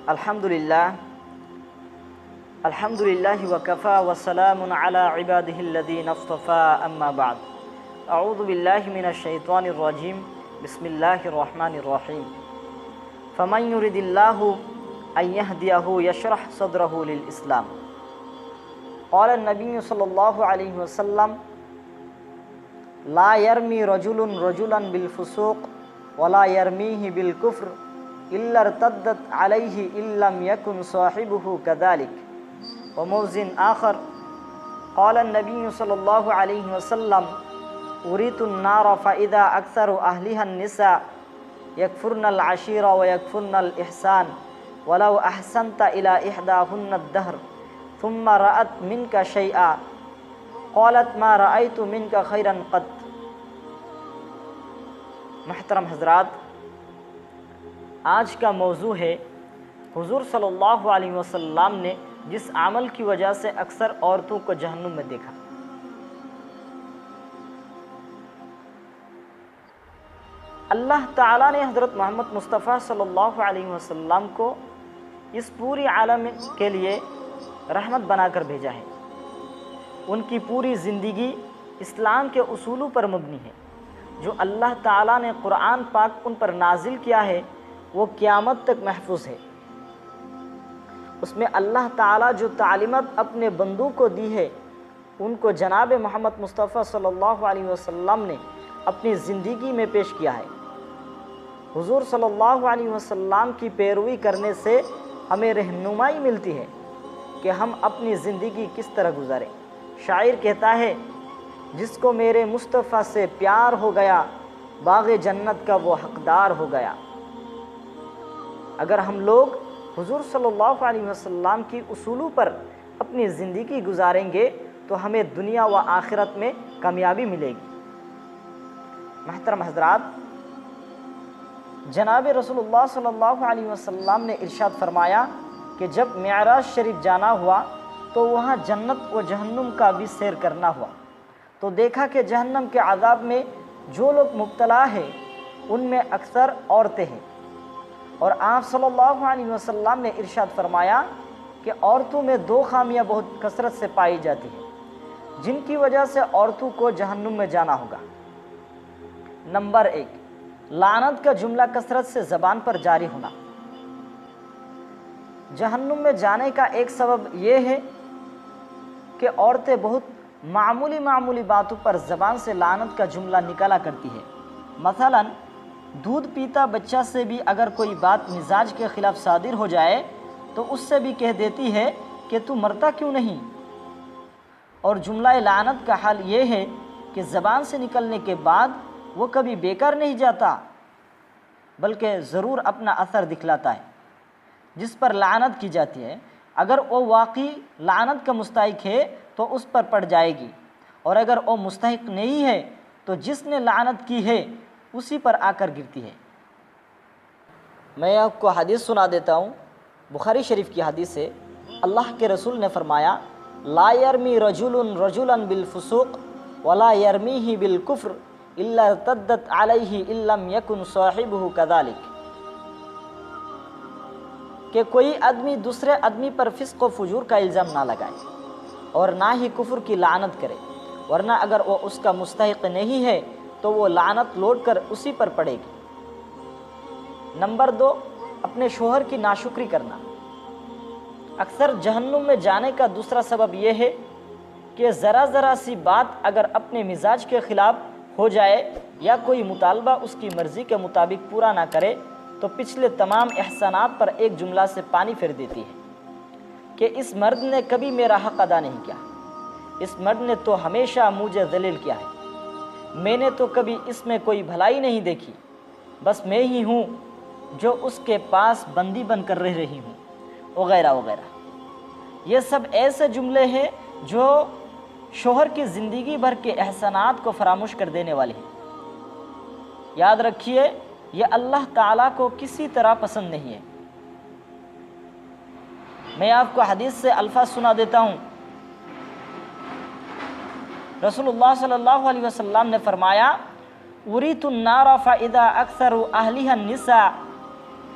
الحمدللہ وکفا وسلام علی عبادہ الذین اصطفی اما بعد اعوذ باللہ من الشیطان الرجیم بسم اللہ الرحمن الرحیم فمن یرد اللہ ان یہدیہ یشرح صدرہ للاسلام قال النبی صلی اللہ علیہ وسلم لا یرمی رجل رجلا بالفسوق ولا یرمیہ بالکفر الا ارتدت علیہ ان لم یکن صاحبہ کذلک وموزن آخر قال النبی صلی اللہ علیہ وسلم اریت النار فاذا اکثر اہلها النساء یکفرن العشیر ویکفرن الاحسان ولو احسنت الى احداهن الدهر ثم رأت منك شيئا قالت ما رأيت منك خيرا قط۔ محترم حضرات، آج کا موضوع ہے حضور صلی اللہ علیہ وسلم نے جس عمل کی وجہ سے اکثر عورتوں کو جہنم میں دیکھا۔ اللہ تعالیٰ نے حضرت محمد مصطفیٰ صلی اللہ علیہ وسلم کو اس پوری عالم کے لیے رحمت بنا کر بھیجا ہے۔ ان کی پوری زندگی اسلام کے اصولوں پر مبنی ہے۔ جو اللہ تعالیٰ نے قرآن پاک ان پر نازل کیا ہے وہ قیامت تک محفوظ ہے۔ اس میں اللہ تعالیٰ جو تعلیمات اپنے بندوں کو دی ہے ان کو جناب محمد مصطفیٰ صلی اللہ علیہ وسلم نے اپنی زندگی میں پیش کیا ہے۔ حضور صلی اللہ علیہ وسلم کی پیروی کرنے سے ہمیں رہنمائی ملتی ہے کہ ہم اپنی زندگی کس طرح گزاریں۔ شاعر کہتا ہے جس کو میرے مصطفیٰ سے پیار ہو گیا باغ جنت کا وہ حقدار ہو گیا۔ اگر ہم لوگ حضور صلی اللہ علیہ وسلم کی اصولوں پر اپنی زندگی گزاریں گے تو ہمیں دنیا و آخرت میں کامیابی ملے گی۔ محترم حضرات، جناب رسول اللہ صلی اللہ علیہ وسلم نے ارشاد فرمایا کہ جب معراج شریف جانا ہوا تو وہاں جنت و جہنم کا بھی سیر کرنا ہوا تو دیکھا کہ جہنم کے عذاب میں جو لوگ مبتلا ہیں ان میں اکثر عورتیں ہیں، اور آپ صلی اللہ علیہ وسلم نے ارشاد فرمایا کہ عورتوں میں دو خامیاں بہت کثرت سے پائی جاتی ہیں جن کی وجہ سے عورتوں کو جہنم میں جانا ہوگا۔ نمبر 1، لعنت کا جملہ کثرت سے زبان پر جاری ہونا۔ جہنم میں جانے کا ایک سبب یہ ہے کہ عورتیں بہت معمولی باتوں پر زبان سے لعنت کا جملہ نکالا کرتی ہے۔ مثلا دودھ پیتا بچہ سے بھی اگر کوئی بات مزاج کے خلاف صادر ہو جائے تو اس سے بھی کہہ دیتی ہے کہ تو مرتا کیوں نہیں۔ اور جملہ لعنت کا حال یہ ہے کہ زبان سے نکلنے کے بعد وہ کبھی بیکار نہیں جاتا بلکہ ضرور اپنا اثر دکھلاتا ہے۔ جس پر لعنت کی جاتی ہے اگر وہ واقعی لعنت کا مستحق ہے تو اس پر پڑ جائے گی، اور اگر وہ مستحق نہیں ہے تو جس نے لعنت کی ہے اسی پر آ کر گرتی ہے۔ میں آپ کو حدیث سنا دیتا ہوں، بخاری شریف کی حدیث ہے۔ اللہ کے رسول نے فرمایا لا یرمی رجل رجلا بالفسوق ولا یرمیہ بالکفر الا ارتدت علیہ ان لم یکن صاحبہ کذلک، کہ کوئی آدمی دوسرے آدمی پر فسق و فجور کا الزام نہ لگائے اور نہ ہی کفر کی لعنت کرے، ورنہ اگر وہ اس کا مستحق نہیں ہے تو وہ لعنت لوٹ کر اسی پر پڑے گی۔ نمبر 2، اپنے شوہر کی ناشکری کرنا۔ اکثر جہنم میں جانے کا دوسرا سبب یہ ہے کہ ذرا سی بات اگر اپنے مزاج کے خلاف ہو جائے یا کوئی مطالبہ اس کی مرضی کے مطابق پورا نہ کرے تو پچھلے تمام احسانات پر ایک جملہ سے پانی پھیر دیتی ہے کہ اس مرد نے کبھی میرا حق ادا نہیں کیا، اس مرد نے تو ہمیشہ مجھے ذلیل کیا ہے، میں نے تو کبھی اس میں کوئی بھلائی نہیں دیکھی، بس میں ہی ہوں جو اس کے پاس بندی بن کر رہ رہی ہوں، وغیرہ وغیرہ۔ یہ سب ایسے جملے ہیں جو شوہر کی زندگی بھر کے احسانات کو فراموش کر دینے والے ہیں۔ یاد رکھیے یہ اللہ تعالیٰ کو کسی طرح پسند نہیں ہے۔ میں آپ کو حدیث سے الفاظ سنا دیتا ہوں۔ رسول اللہ صلی اللہ علیہ وسلم نے فرمایا اریت النار فاذا اکثر اہلها النساء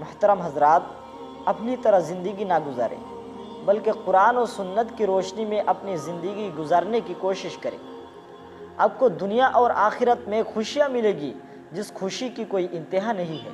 محترم حضرات، اپنی طرح زندگی نہ گزاریں بلکہ قرآن و سنت کی روشنی میں اپنی زندگی گزارنے کی کوشش کریں۔ آپ کو دنیا اور آخرت میں خوشیاں ملے گی جس خوشی کی کوئی انتہا نہیں ہے۔